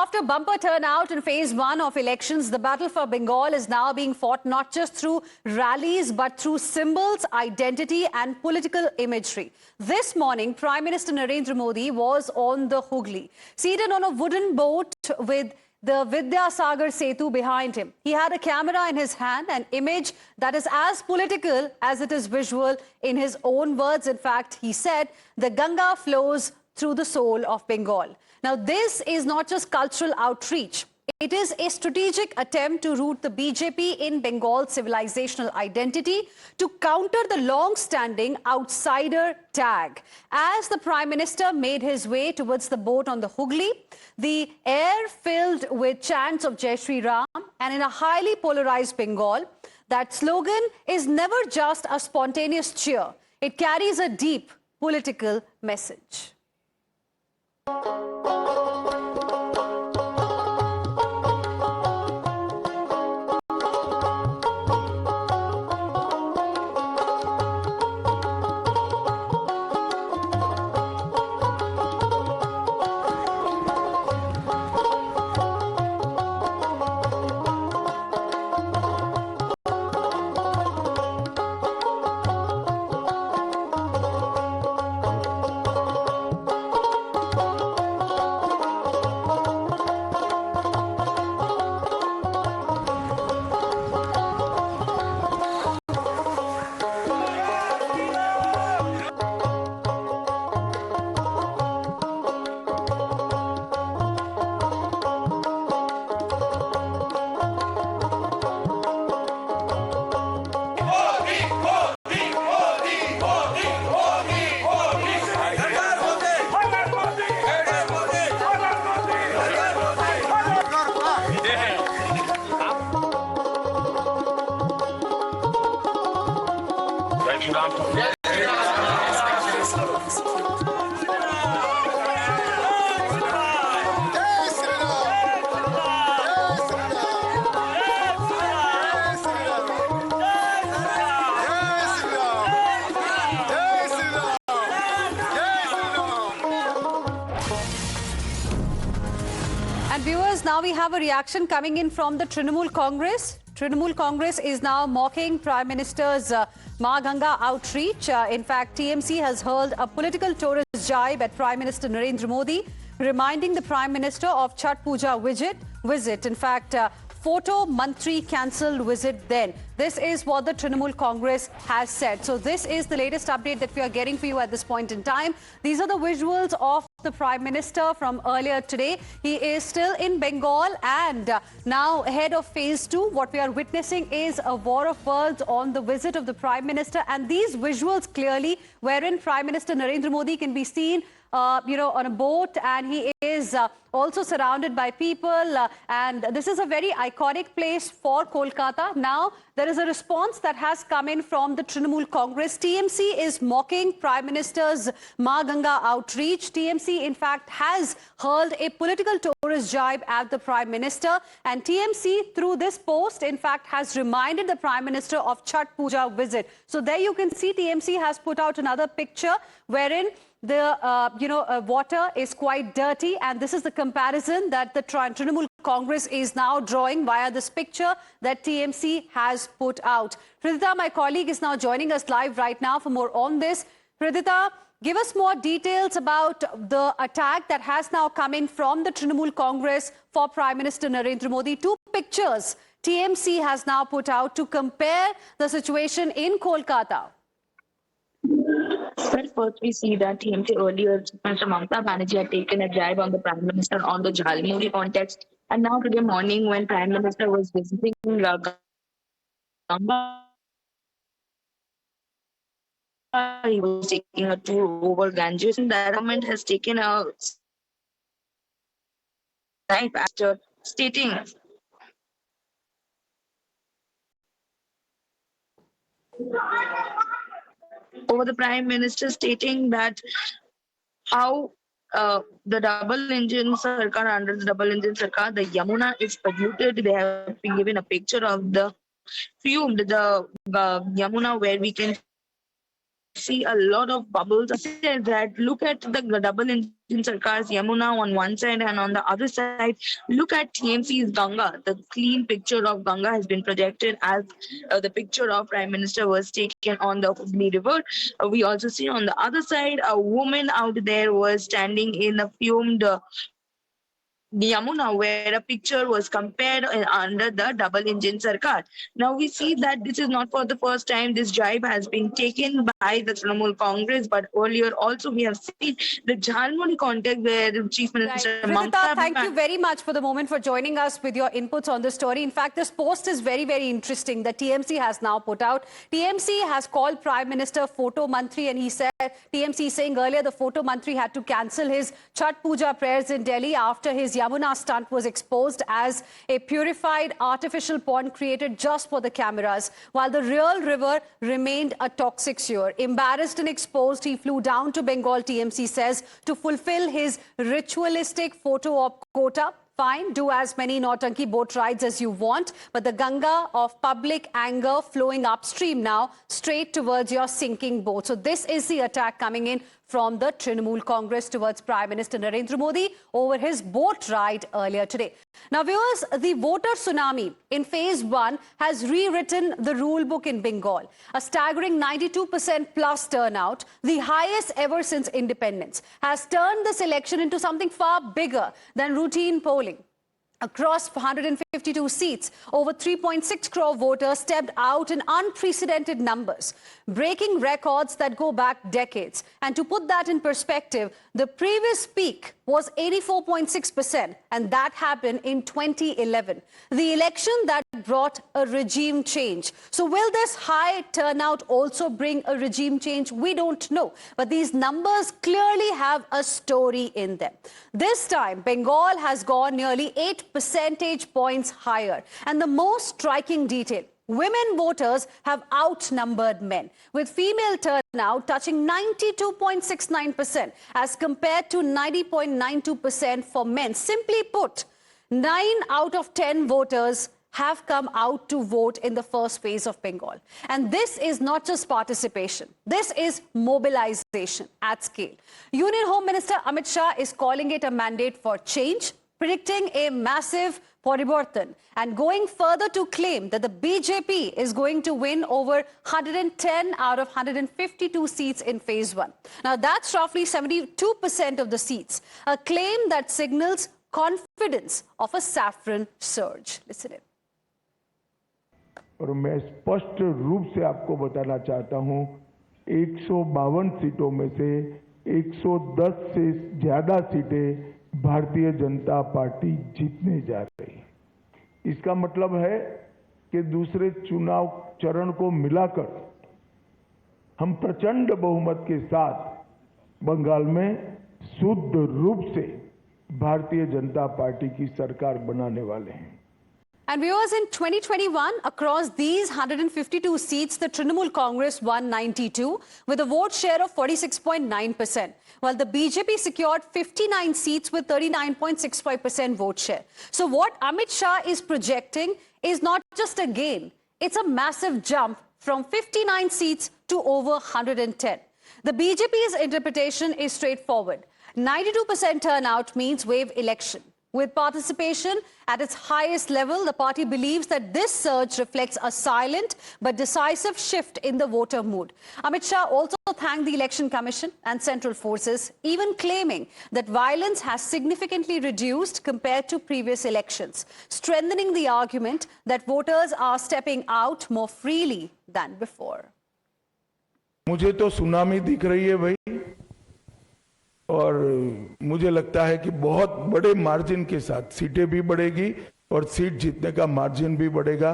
after bumper turnout in phase 1 of elections, the battle for Bengal is now being fought not just through rallies but through symbols, identity and political imagery. This morning, Prime Minister Narendra Modi was on the Hooghly, seated on a wooden boat with the Vidyasagar Setu behind him. He had a camera in his hand, an image that is as political as it is visual. In his own words, in fact, he said, "The Ganga flows through the soul of Bengal." Now, this is not just cultural outreach. It is a strategic attempt to root the BJP in Bengal's civilizational identity to counter the long-standing outsider tag. As the Prime Minister made his way towards the boat on the Hooghly, the air filled with chants of Jai Shri Ram, and in a highly polarized Bengal, that slogan is never just a spontaneous cheer. It carries a deep political message. And viewers, now we have a reaction coming in from the Trinamool Congress. Trinamool Congress is now mocking Prime Minister's Ma Ganga outreach. In fact, TMC has hurled a political tourist jibe at Prime Minister Narendra Modi, reminding the Prime Minister of Chhath Puja visit. In fact, photo Mantri cancelled visit then. This is what the Trinamool Congress has said. So this is the latest update that we are getting for you at this point in time. These are the visuals of the Prime Minister from earlier today. He is still in Bengal, and now ahead of phase 2, what we are witnessing is a war of words on the visit of the Prime Minister. And these visuals clearly, wherein Prime Minister Narendra Modi can be seen on a boat, and he is also surrounded by people, and this is a very iconic place for Kolkata. Now, there is a response that has come in from the Trinamool Congress. TMC is mocking Prime Minister's Ma Ganga outreach. TMC, in fact, has hurled a political tourist jibe at the Prime Minister, and TMC, through this post, in fact, has reminded the Prime Minister of Chhath Puja visit. So there you can see TMC has put out another picture wherein the water is quite dirty, and this is the comparison that the Trinamool Congress is now drawing via this picture that TMC has put out. Pradita, my colleague, is now joining us live right now for more on this. Pradita, give us more details about the attack that has now come in from the Trinamool Congress for Prime Minister Narendra Modi. Two pictures TMC has now put out to compare the situation in Kolkata. Well, first we see that TMC earlier, Mr. Mamata had taken a jibe on the Prime Minister on the Jhalmuri context. And now today morning, when Prime Minister was visiting Ganga, he was taking a tour over Ganges, and the government has taken a type after stating over the Prime Minister, stating that how the double engine Sarkar, under the double engine Sarkar, the Yamuna is polluted. They have been given a picture of the fumed, the Yamuna, where we can see a lot of bubbles. I said that look at the double engine Sarkar's Yamuna on one side, and on the other side, look at TMC's Ganga. The clean picture of Ganga has been projected as the picture of Prime Minister was taken on the Hooghly River. We also see on the other side a woman out there was standing in a fumed Yamuna, where a picture was compared under the double engine Sarkar. Now we see that this is not for the first time this jibe has been taken by the Trinamool Congress, but earlier also we have seen the Jharkhand context where the Chief Minister Right. Kritita, Mamata. thank you very much for the moment for joining us with your inputs on the story. In fact, this post is very, very interesting that TMC has now put out. TMC has called Prime Minister Photo Mantri, and he said, TMC saying earlier the Photo Mantri had to cancel his Chhat Puja prayers in Delhi after his Yamuna stunt was exposed as a purified artificial pond created just for the cameras, while the real river remained a toxic sewer. Embarrassed and exposed, he flew down to Bengal, TMC says, to fulfill his ritualistic photo op quota. Fine, do as many Nautanki boat rides as you want, but the Ganga of public anger flowing upstream now, straight towards your sinking boat. So this is the attack coming in from the Trinamool Congress towards Prime Minister Narendra Modi over his boat ride earlier today. Now, viewers, the voter tsunami in phase 1 has rewritten the rule book in Bengal. A staggering 92% plus turnout, the highest ever since independence, has turned this election into something far bigger than routine polling. Across 152 seats, over 3.6 crore voters stepped out in unprecedented numbers, breaking records that go back decades. And to put that in perspective, the previous peak was 84.6%, and that happened in 2011. The election that brought a regime change. So will this high turnout also bring a regime change? We don't know. But these numbers clearly have a story in them. This time, Bengal has gone nearly 8 percentage points higher. And the most striking detail, women voters have outnumbered men, with female turnout touching 92.69% as compared to 90.92% for men. Simply put, 9 out of 10 voters have come out to vote in the first phase of Bengal. And this is not just participation. This is mobilization at scale. Union Home Minister Amit Shah is calling it a mandate for change, predicting a massive parivartan, and going further to claim that the BJP is going to win over 110 out of 152 seats in phase 1. Now that's roughly 72% of the seats, a claim that signals confidence of a saffron surge. Listen in. और मैं स्पष्ट रूप से आपको बताना चाहता हूं, 152 सीटों में से 110 से ज्यादा सीटें भारतीय जनता पार्टी जीतने जा रही है। इसका मतलब है कि दूसरे चुनाव चरण को मिलाकर हम प्रचंड बहुमत के साथ बंगाल में शुद्ध रूप से भारतीय जनता पार्टी की सरकार बनाने वाले हैं। And viewers, in 2021, across these 152 seats, the Trinamool Congress won 92 with a vote share of 46.9%, while the BJP secured 59 seats with 39.65% vote share. So what Amit Shah is projecting is not just a gain, it's a massive jump from 59 seats to over 110. The BJP's interpretation is straightforward. 92% turnout means wave election. With participation at its highest level, the party believes that this surge reflects a silent but decisive shift in the voter mood. Amit Shah also thanked the Election Commission and central forces, even claiming that violence has significantly reduced compared to previous elections, strengthening the argument that voters are stepping out more freely than before. मुझे तो tsunami दिख रही है भाई, और मुझे लगता है कि बहुत बड़े मार्जिन के साथ सीटें भी बढ़ेगी और सीट जीतने का मार्जिन भी बढ़ेगा।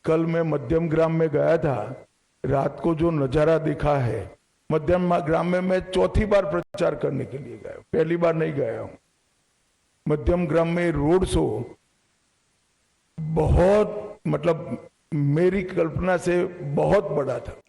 कल मैं मध्यम ग्राम में गया था, रात को जो नजारा दिखा है, मध्यम ग्राम में मैं चौथी बार प्रचार करने के लिए गया, पहली बार नहीं गया हूं। मध्यम ग्राम में रोड शो बहुत, मतलब मेरी कल्पना से बहुत बड़ा था।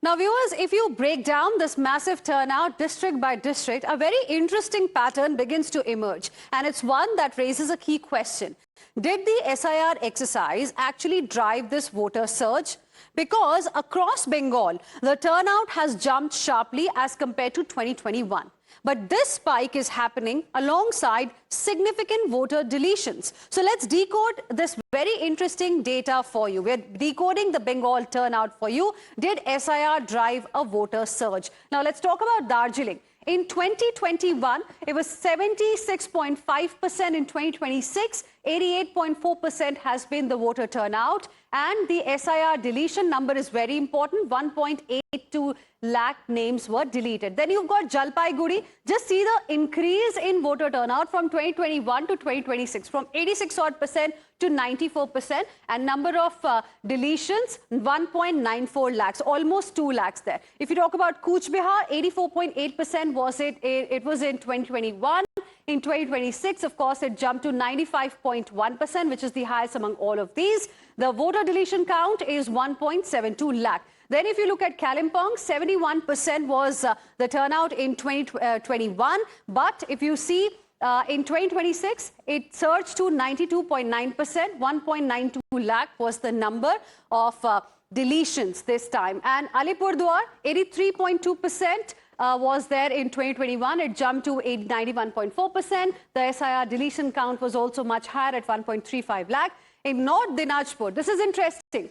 Now, viewers, if you break down this massive turnout district by district, a very interesting pattern begins to emerge. And it's one that raises a key question. Did the S.I.R exercise actually drive this voter surge? because across Bengal, the turnout has jumped sharply as compared to 2021. But this spike is happening alongside significant voter deletions. So let's decode this very interesting data for you. We're decoding the Bengal turnout for you. Did S.I.R drive a voter surge? Now let's talk about Darjeeling. In 2021, it was 76.5%. In 2026, 88.4% has been the voter turnout. And the S.I.R deletion number is very important. 1.82 lakh names were deleted. Then you've got Jalpaiguri. Just see the increase in voter turnout from 2021 to 2026, from 86% to 94%. And number of deletions, 1.94 lakhs, almost 2 lakhs there. If you talk about Cooch Behar, 84.8% was it was in 2021. In 2026, of course, it jumped to 95.1%, which is the highest among all of these. The voter deletion count is 1.72 lakh. Then if you look at Kalimpong, 71% was the turnout in 2021. But if you see in 2026, it surged to 92.9%. 1.92 lakh was the number of deletions this time. And Alipurduar, 83.2%. Was there in 2021. It jumped to 91.4%. The S.I.R deletion count was also much higher at 1.35 lakh. In North Dinajpur, this is interesting.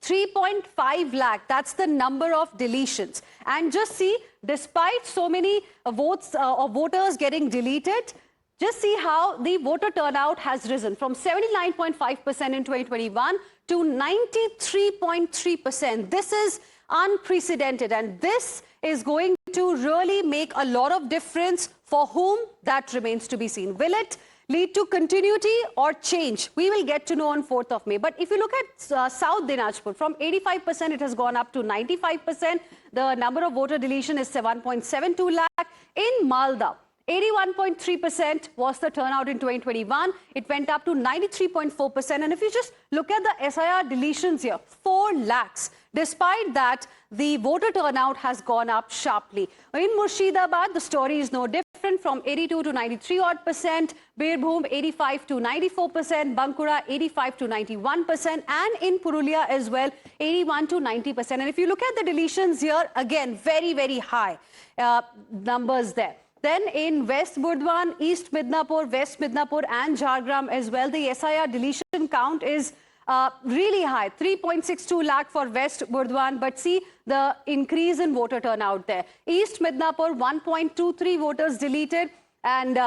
3.5 lakh, that's the number of deletions. And just see, despite so many votes or voters getting deleted, just see how the voter turnout has risen from 79.5% in 2021 to 93.3%. This is unprecedented, and this is going to really make a lot of difference. For whom, that remains to be seen. Will it lead to continuity or change? We will get to know on 4th of May. But if you look at South Dinajpur, from 85% it has gone up to 95%. The number of voter deletion is 1.72 lakh. In Malda, 81.3% was the turnout in 2021. It went up to 93.4%. And if you just look at the S.I.R deletions here, 4 lakhs. Despite that, the voter turnout has gone up sharply. In Murshidabad, the story is no different, from 82 to 93%, Birbhum 85 to 94%, Bankura 85 to 91%, and in Purulia as well, 81 to 90%. And if you look at the deletions here, again, very, very high numbers there. Then in West Burdwan, East Midnapur, West Midnapur and Jhargram as well, the S.I.R deletion count is really high, 3.62 lakh for West Burdwan. But see the increase in voter turnout there. East Midnapur, 1.23 voters deleted, and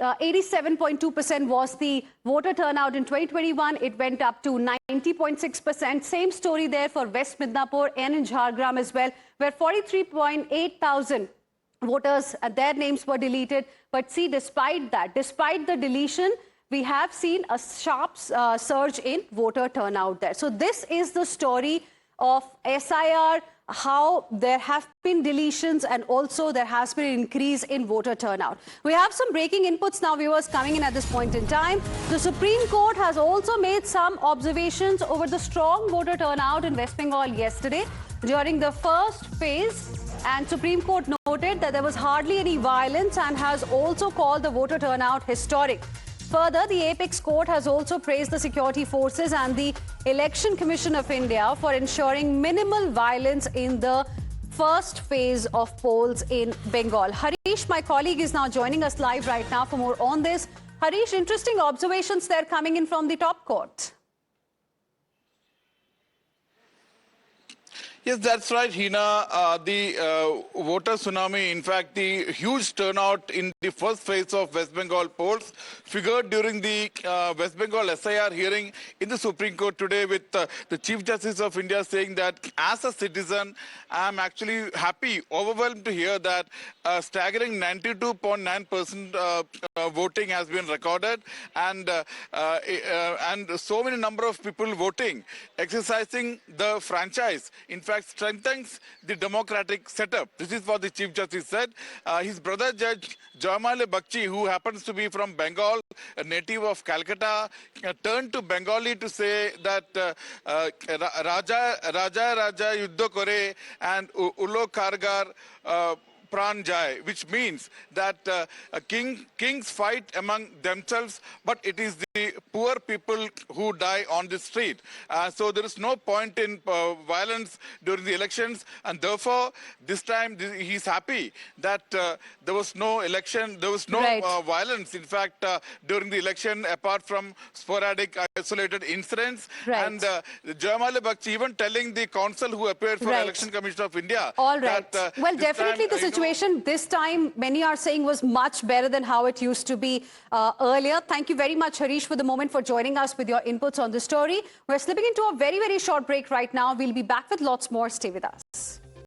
87.2% was the voter turnout in 2021. It went up to 90.6%. Same story there for West Midnapur and in Jhargram as well, where 43.8 thousand voters, their names were deleted. But see, despite that, despite the deletion, we have seen a sharp surge in voter turnout there. So this is the story of S.I.R, how there have been deletions and also there has been an increase in voter turnout. We have some breaking inputs now, viewers, coming in at this point in time. The Supreme Court has also made some observations over the strong voter turnout in West Bengal yesterday during the first phase. And Supreme Court noted that there was hardly any violence and has also called the voter turnout historic. Further, the Apex Court has also praised the security forces and the Election Commission of India for ensuring minimal violence in the first phase of polls in Bengal. Harish, my colleague, is now joining us live right now for more on this. Harish, interesting observations there coming in from the top court. Yes, that's right, Hina. The voter tsunami, in fact, the huge turnout in the first phase of West Bengal polls figured during the West Bengal S.I.R hearing in the Supreme Court today, with the Chief Justice of India saying that as a citizen, I'm actually happy, overwhelmed to hear that a staggering 92.9% voting has been recorded, and so many number of people voting, exercising the franchise. In fact, strengthens the democratic setup. This is what the Chief Justice said. His brother Judge Jamal Bakchi, who happens to be from Bengal, a native of Calcutta, turned to Bengali to say that Raja Yuddha Kore and Ulo Kargar Pran Jai, which means that kings fight among themselves, but it is the poor people who die on the street. So there is no point in violence during the elections, and therefore this time he's happy that there was no election, there was no Right. violence, in fact, during the election, apart from sporadic isolated incidents. Right. And Jamal Bakshi even telling the counsel who appeared for Right. Election Commission of India. All right. That, Well, this definitely time, the situation this time, many are saying, was much better than how it used to be earlier. Thank you very much, Harish, for the moment, for joining us with your inputs on the story. We're slipping into a very, very short break right now. We'll be back with lots more. Stay with us.